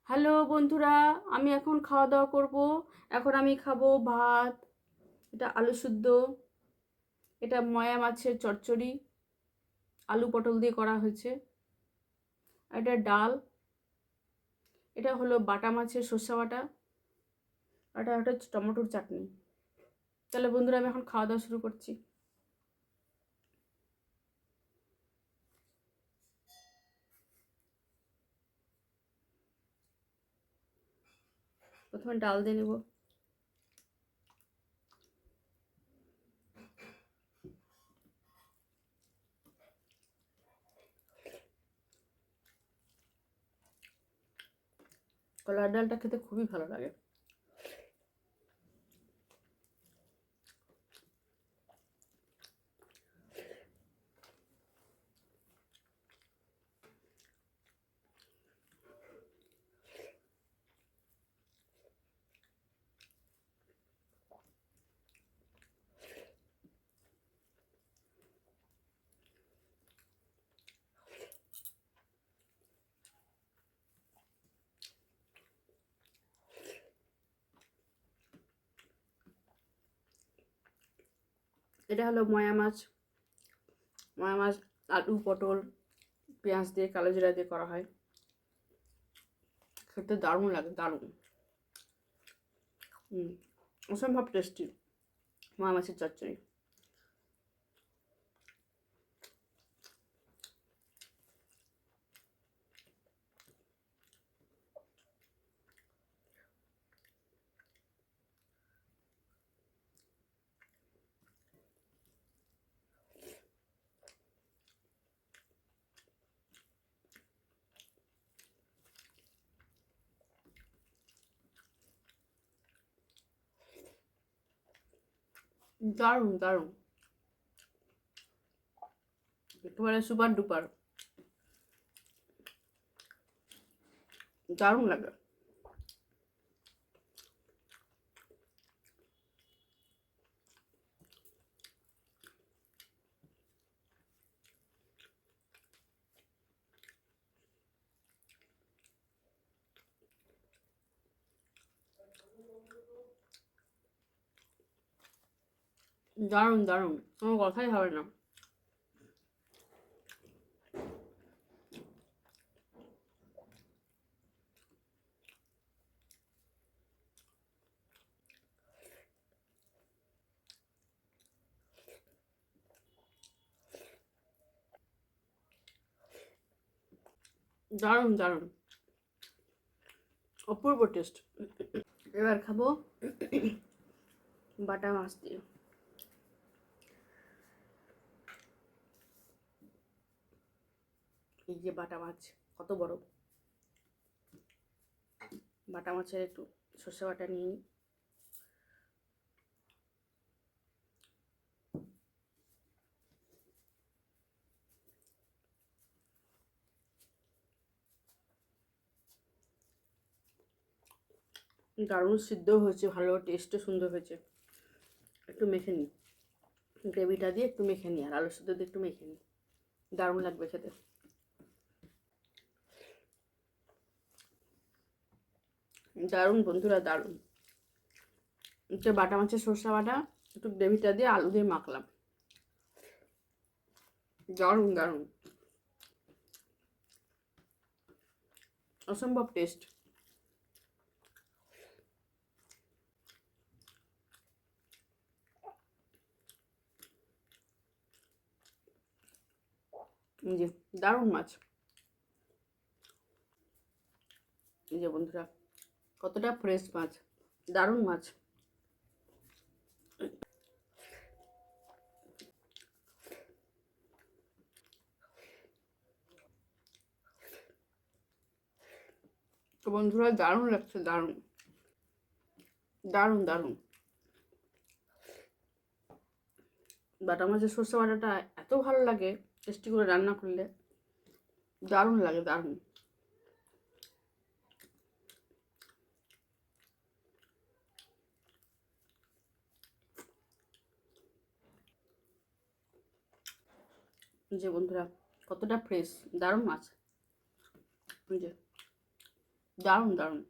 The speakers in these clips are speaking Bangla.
হ্যালো বন্ধুরা, আমি এখন খাওয়া দাওয়া করব। এখন আমি খাবো ভাত, এটা আলু সুদ্ধ, এটা ময়া মাছের চচ্চড়ি, আলু পটল দিয়ে করা হয়েছে। আর এটা ডাল, এটা হলো বাটা মাছের সর্ষে বাটা, আর এটা হচ্ছে টমেটোর চাটনি। তাহলে বন্ধুরা আমি এখন খাওয়া দাওয়া শুরু করছি। প্রথমে ডাল দিয়ে নেব। কলার ডালটা খেতে খুবই ভালো লাগে। এটা হলো ময়া মাছ। ময়া মাছ আলু পটল পেঁয়াজ দিয়ে কালো জিরা দিয়ে করা হয়। খেতে দারুণ লাগে, দারুণ। অসম্ভব টেস্টি ময়া মাছের চচ্চড়ি। দারুণ দারুণ, একেবারে সুপার ডুপার, দারুণ লাগে। দারুণ দারুণ, কোনো কথাই হবে না। দারুণ দারুণ, অপূর্ব টেস্ট। এবার খাবো বাটা মাছ দিয়ে। এই যে বাটা মাছ, কত বড়! বাটা মাছের একটু সর্ষে বাটা নিয়ে নিই। দারুণ সিদ্ধ হয়েছে, ভালো টেস্টও সুন্দর হয়েছে। একটু মেখে নিই, গ্রেভিটা দিয়ে একটু মেখে নিই, আর আলু সিদ্ধ দিয়ে একটু মেখে নিই, দারুণ লাগবে খেতে। দারুণ বন্ধুরা, দারুণ। একটু বাটা মাছের সর্ষে বাটা, একটু গ্রেভিটা দিয়ে আলু দিয়ে মাখলাম, দারুণ দারুণ, অসম্ভব টেস্ট। এই যে দারুণ মাছ। এই যে বন্ধুরা, কতটা ফ্রেশ মাছ, দারুণ মাছ। তো বন্ধুরা, দারুণ লাগছে, দারুণ দারুণ দারুণ। বাটা মাছের সর্ষে বাটাটা এত ভালো লাগে, টেস্টি করে রান্না করলে দারুণ লাগে, দারুণ। যে বন্ধুরা, কতটা ফ্রেশ, দারুণ মাছ। এই যে দারুণ দারুণ।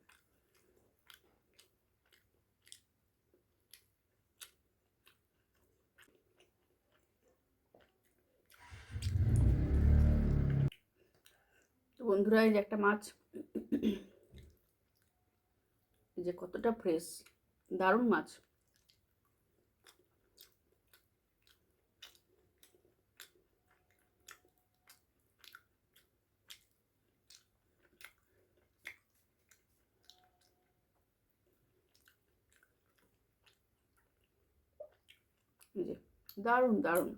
তো বন্ধুরা, এই যে একটা মাছ, এই যে কতটা ফ্রেশ, দারুণ মাছ। এই যে দারুণ দারুণ।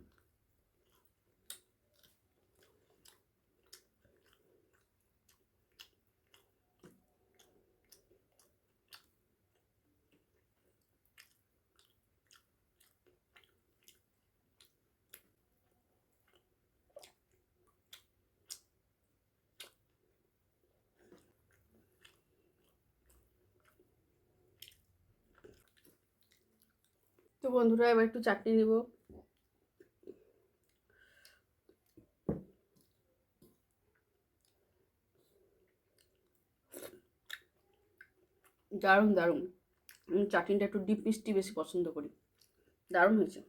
তো বন্ধুরা, এবার একটু চাটনি নিব। দারুণ দারুণ। আমি চাটনিটা একটু ডিপ মিষ্টি বেশি পছন্দ করি। দারুণ হয়েছে।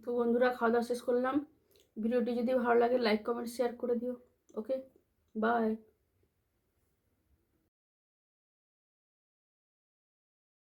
তো বন্ধুরা, খাওয়া দাওয়া শেষ করলাম। ভিডিওটি যদি ভালো লাগে লাইক কমেন্ট শেয়ার করে দিও। ওকে, বাই।